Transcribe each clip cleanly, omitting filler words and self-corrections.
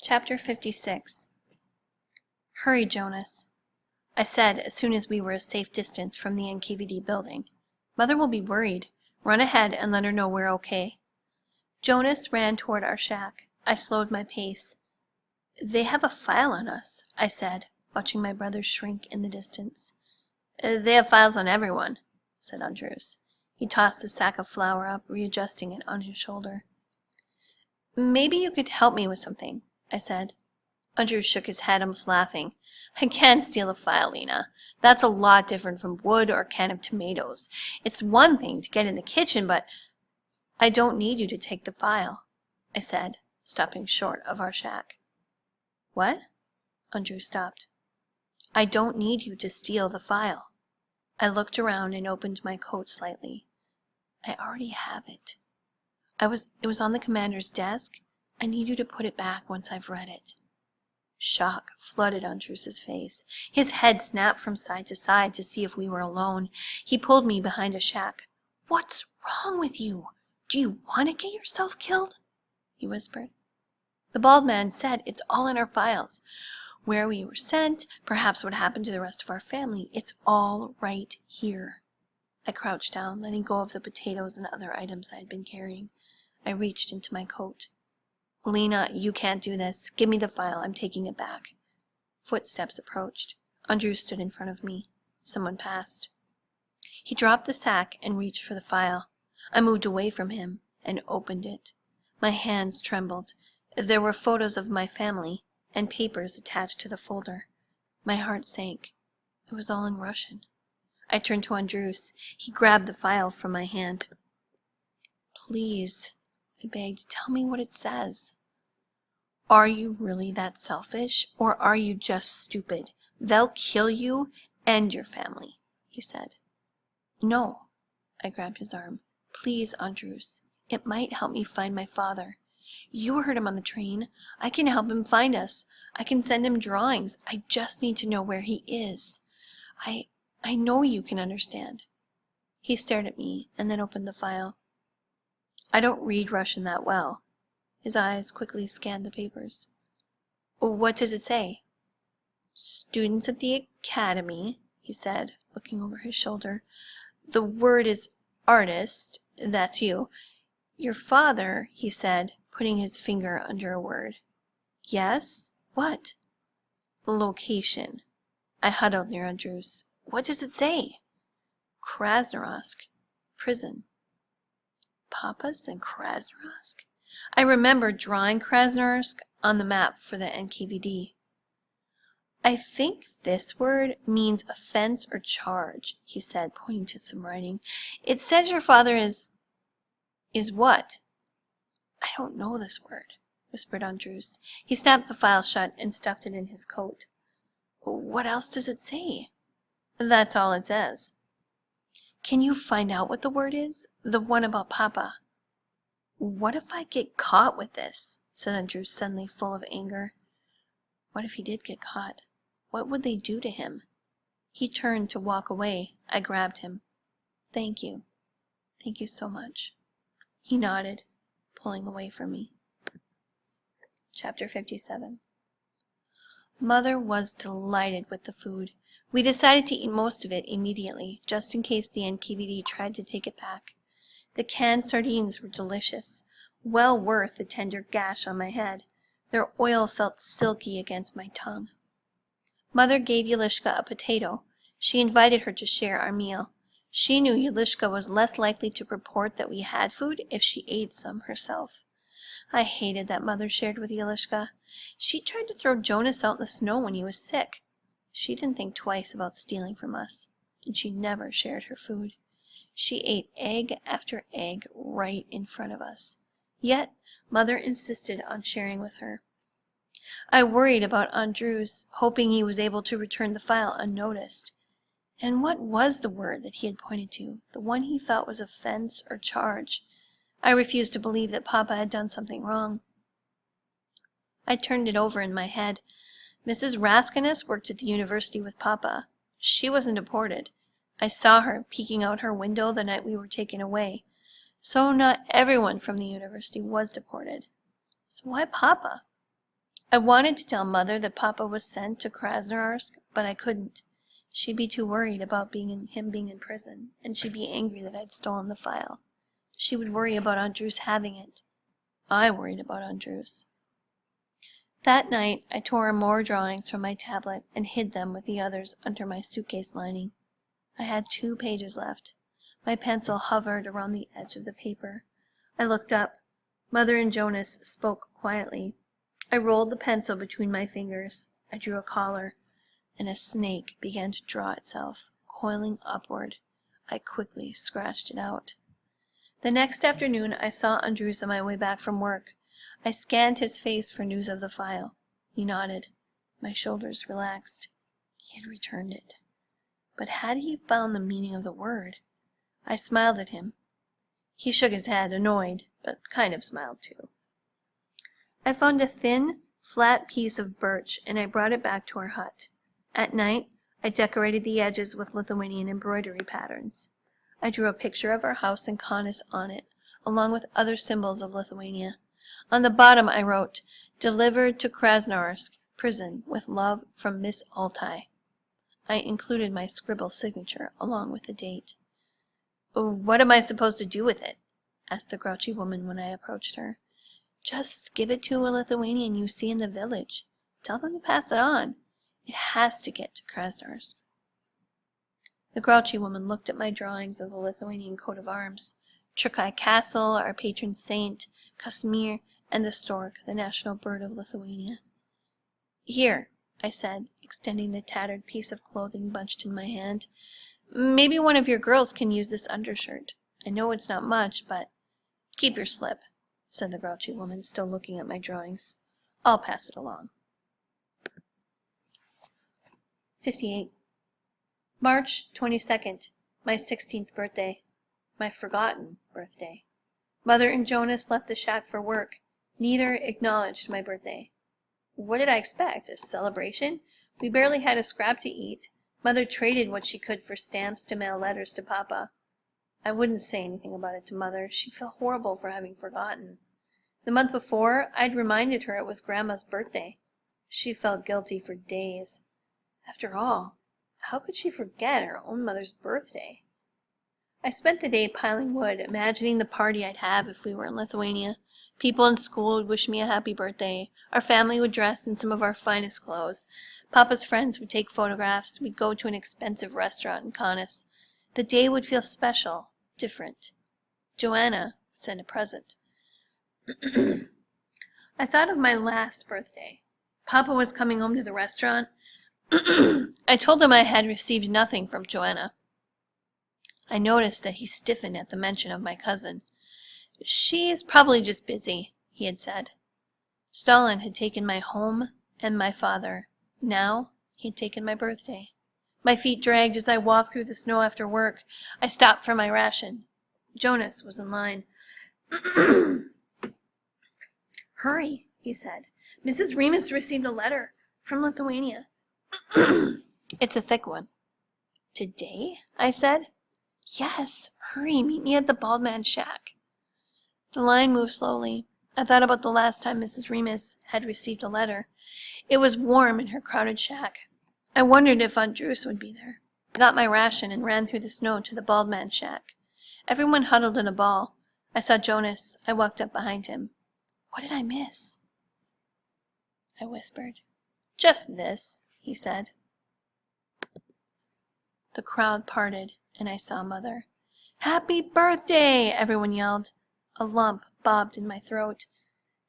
Chapter 56. Hurry, Jonas, I said as soon as we were a safe distance from the NKVD building. Mother will be worried. Run ahead and let her know we're okay. Jonas ran toward our shack. I slowed my pace. They have a file on us, I said, watching my brother shrink in the distance. They have files on everyone, said Andris. He tossed the sack of flour up, readjusting it on his shoulder. Maybe you could help me with something, I said. Andris shook his head, almost laughing. I can't steal a file, Lena. That's a lot different from wood or a can of tomatoes. It's one thing to get in the kitchen, but I don't need you to take the file, I said, stopping short of our shack. What? Andris stopped. I don't need you to steal the file. I looked around and opened my coat slightly. I already have it. It was on the commander's desk. I need you to put it back once I've read it. Shock flooded Andris's face. His head snapped from side to side to see if we were alone. He pulled me behind a shack. What's wrong with you? Do you want to get yourself killed? He whispered. The bald man said it's all in our files. Where we were sent, perhaps what happened to the rest of our family. It's all right here. I crouched down, letting go of the potatoes and other items I had been carrying. I reached into my coat. Lena, you can't do this. Give me the file. I'm taking it back. Footsteps approached. Andris stood in front of me. Someone passed. He dropped the sack and reached for the file. I moved away from him and opened it. My hands trembled. There were photos of my family and papers attached to the folder. My heart sank. It was all in Russian. I turned to Andris. He grabbed the file from my hand. Please, I begged, tell me what it says. Are you really that selfish, or are you just stupid? They'll kill you and your family, he said. No, I grabbed his arm. Please, Andris, it might help me find my father. You heard him on the train. I can help him find us. I can send him drawings. I just need to know where he is. I know you can understand. He stared at me and then opened the file. I don't read Russian that well. His eyes quickly scanned the papers. What does it say? Students at the academy, he said, looking over his shoulder. The word is artist. That's you. Your father, he said, putting his finger under a word. Yes? What? Location. I huddled near Andris. What does it say? Krasnoyarsk. Prison. Papa's in Krasnoyarsk? I remember drawing Krasnoyarsk on the map for the NKVD. I think this word means offense or charge, he said, pointing to some writing. It says your father is what? I don't know this word, whispered Andris. He snapped the file shut and stuffed it in his coat. What else does it say? That's all it says. Can you find out what the word is? The one about Papa. What if I get caught with this? Said Andris, suddenly full of anger. What if he did get caught? What would they do to him? He turned to walk away. I grabbed him. Thank you. Thank you so much. He nodded, pulling away from me. Chapter 57. Mother was delighted with the food. We decided to eat most of it immediately, just in case the NKVD tried to take it back. The canned sardines were delicious, well worth the tender gash on my head. Their oil felt silky against my tongue. Mother gave Yelishka a potato. She invited her to share our meal. She knew Yelishka was less likely to report that we had food if she ate some herself. I hated that Mother shared with Yelishka. She tried to throw Jonas out in the snow when he was sick. She didn't think twice about stealing from us, and she never shared her food. She ate egg after egg right in front of us. Yet, Mother insisted on sharing with her. I worried about Andris, hoping he was able to return the file unnoticed. And what was the word that he had pointed to, the one he thought was offense or charge? I refused to believe that Papa had done something wrong. I turned it over in my head. Mrs. Raskinus worked at the university with Papa. She wasn't deported. I saw her peeking out her window the night we were taken away. So not everyone from the university was deported. So why Papa? I wanted to tell Mother that Papa was sent to Krasnoyarsk, but I couldn't. She'd be too worried about him being in prison, and she'd be angry that I'd stolen the file. She would worry about Andris having it. I worried about Andris. That night, I tore more drawings from my tablet and hid them with the others under my suitcase lining. I had 2 pages left. My pencil hovered around the edge of the paper. I looked up. Mother and Jonas spoke quietly. I rolled the pencil between my fingers. I drew a collar, and a snake began to draw itself, coiling upward. I quickly scratched it out. The next afternoon, I saw Andris on my way back from work. I scanned his face for news of the file. He nodded. My shoulders relaxed. He had returned it. But had he found the meaning of the word? I smiled at him. He shook his head, annoyed, but kind of smiled too. I found a thin, flat piece of birch, and I brought it back to our hut. At night, I decorated the edges with Lithuanian embroidery patterns. I drew a picture of our house and Kaunas on it, along with other symbols of Lithuania. On the bottom I wrote, "Delivered to Krasnoyarsk prison with love from Miss Altai." I included my scribble signature along with the date. "What am I supposed to do with it?" asked the grouchy woman when I approached her. "Just give it to a Lithuanian you see in the village. Tell them to pass it on. It has to get to Krasnoyarsk." The grouchy woman looked at my drawings of the Lithuanian coat of arms, Trukai Castle, our patron saint, Kazimir, and the stork, the national bird of Lithuania. "Here," I said, extending the tattered piece of clothing bunched in my hand. "Maybe one of your girls can use this undershirt. I know it's not much, but—" "Keep your slip," said the grouchy woman, still looking at my drawings. "I'll pass it along." 58. March 22nd, my 16th birthday. My forgotten birthday. Mother and Jonas left the shack for work. Neither acknowledged my birthday. What did I expect? A celebration? We barely had a scrap to eat. Mother traded what she could for stamps to mail letters to Papa. I wouldn't say anything about it to Mother. She'd feel horrible for having forgotten. The month before, I'd reminded her it was Grandma's birthday. She felt guilty for days. After all, how could she forget her own mother's birthday? I spent the day piling wood, imagining the party I'd have if we were in Lithuania. People in school would wish me a happy birthday. Our family would dress in some of our finest clothes. Papa's friends would take photographs. We'd go to an expensive restaurant in Kaunas. The day would feel special, different. Joanna would send a present. I thought of my last birthday. Papa was coming home to the restaurant. I told him I had received nothing from Joanna. I noticed that he stiffened at the mention of my cousin. "She's probably just busy," he had said. Stalin had taken my home and my father. Now he had taken my birthday. My feet dragged as I walked through the snow after work. I stopped for my ration. Jonas was in line. "Hurry," he said. "Mrs. Remus received a letter from Lithuania." "It's a thick one." "Today?" I said. "Yes, hurry, meet me at the bald man's shack." The line moved slowly. I thought about the last time Mrs. Remus had received a letter. It was warm in her crowded shack. I wondered if Andris would be there. I got my ration and ran through the snow to the bald man's shack. Everyone huddled in a ball. I saw Jonas. I walked up behind him. "What did I miss?" I whispered. "Just this," he said. The crowd parted, and I saw Mother. "Happy birthday!" everyone yelled. A lump bobbed in my throat.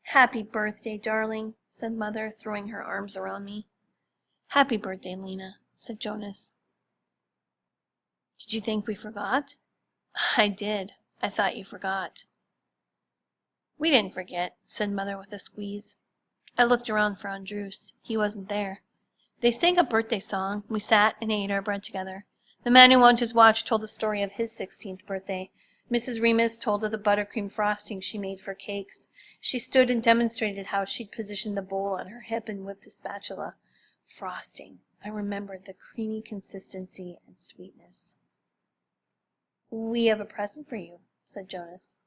"Happy birthday, darling," said Mother, throwing her arms around me. "Happy birthday, Lena," said Jonas. "Did you think we forgot?" "I did. I thought you forgot." "We didn't forget," said Mother with a squeeze. I looked around for Andris. He wasn't there. They sang a birthday song. We sat and ate our bread together. The man who owned his watch told a story of his 16th birthday. Mrs. Remus told of the buttercream frosting she made for cakes. She stood and demonstrated how she'd positioned the bowl on her hip and whipped the spatula. Frosting. I remembered the creamy consistency and sweetness. "We have a present for you," said Jonas.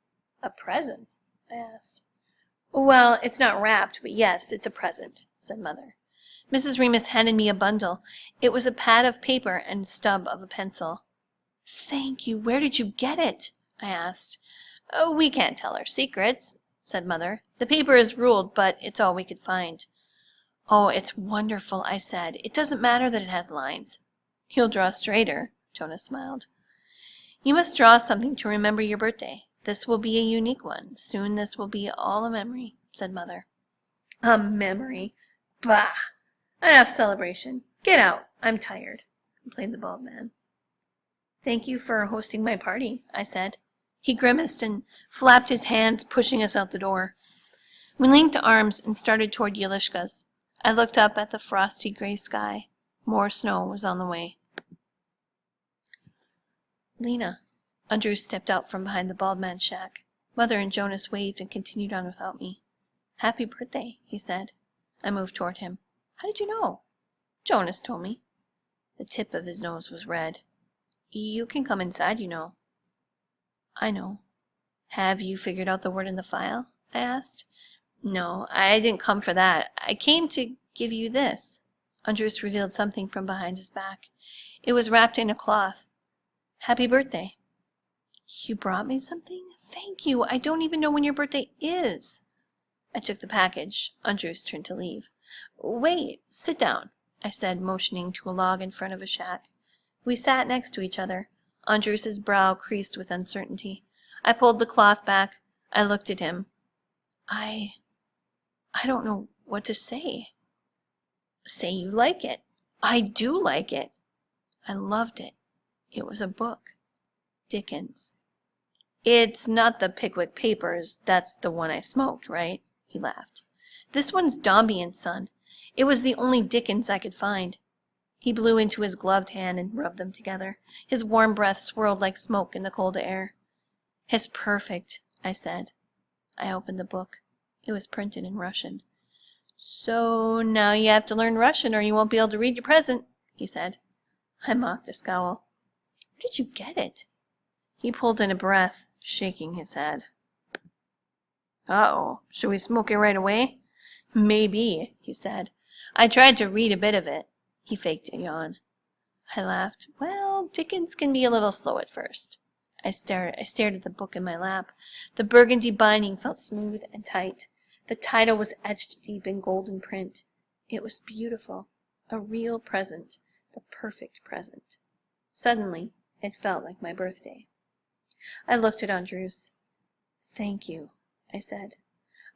"A present?" I asked. Well, it's not wrapped, but yes, it's a present, said Mother. Mrs. Remus handed me a bundle. It was a pad of paper and a stub of a pencil. Thank you. Where did you get it? I asked. Oh, we can't tell our secrets, said Mother. The paper is ruled, but it's all we could find. Oh, it's wonderful, I said. It doesn't matter that it has lines. You'll draw straighter, Jonas smiled. You must draw something to remember your birthday. This will be a unique one. Soon this will be all a memory, said Mother. A memory? Bah! Enough celebration. Get out. I'm tired, complained the bald man. Thank you for hosting my party, I said. He grimaced and flapped his hands, pushing us out the door. We linked arms and started toward Yelishka's. I looked up at the frosty gray sky. More snow was on the way. Lena. Andris stepped out from behind the bald man's shack. Mother and Jonas waved and continued on without me. Happy birthday, he said. I moved toward him. How did you know? Jonas told me. The tip of his nose was red. You can come inside, you know. I know. Have you figured out the word in the file? I asked. No, I didn't come for that. I came to give you this. Andris revealed something from behind his back. It was wrapped in a cloth. Happy birthday. You brought me something? Thank you. I don't even know when your birthday is. I took the package. Andris turned to leave. Wait, sit down, I said, motioning to a log in front of a shack. We sat next to each other. Andris's brow creased with uncertainty. I pulled the cloth back. I looked at him. I don't know what to say. Say you like it. I do like it. I loved it. It was a book. Dickens. It's not the Pickwick Papers. That's the one I smoked, right? He laughed. This one's Dombey and Son. It was the only Dickens I could find. He blew into his gloved hand and rubbed them together. His warm breath swirled like smoke in the cold air. It's perfect, I said. I opened the book. It was printed in Russian. So now you have to learn Russian or you won't be able to read your present, he said. I mocked a scowl. Where did you get it? He pulled in a breath, shaking his head. Uh-oh, should we smoke it right away? Maybe, he said. I tried to read a bit of it. He faked a yawn. I laughed. Well, Dickens can be a little slow at first. I stared at the book in my lap. The burgundy binding felt smooth and tight. The title was etched deep in golden print. It was beautiful. A real present. The perfect present. Suddenly, it felt like my birthday. I looked at Andris. Thank you, I said.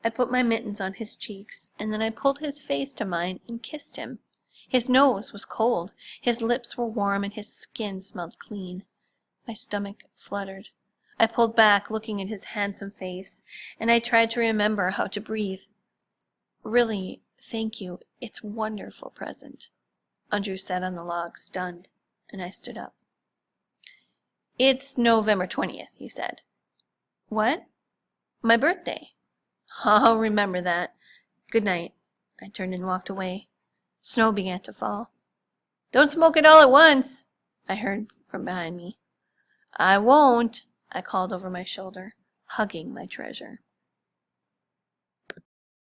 I put my mittens on his cheeks, and then I pulled his face to mine and kissed him. His nose was cold, his lips were warm, and his skin smelled clean. My stomach fluttered. I pulled back, looking at his handsome face, and I tried to remember how to breathe. Really, thank you. It's a wonderful present. Andris sat on the log, stunned, and I stood up. It's November 20th, he said. What? My birthday. I'll remember that. Good night. I turned and walked away. Snow began to fall. Don't smoke it all at once, I heard from behind me. I won't, I called over my shoulder, hugging my treasure.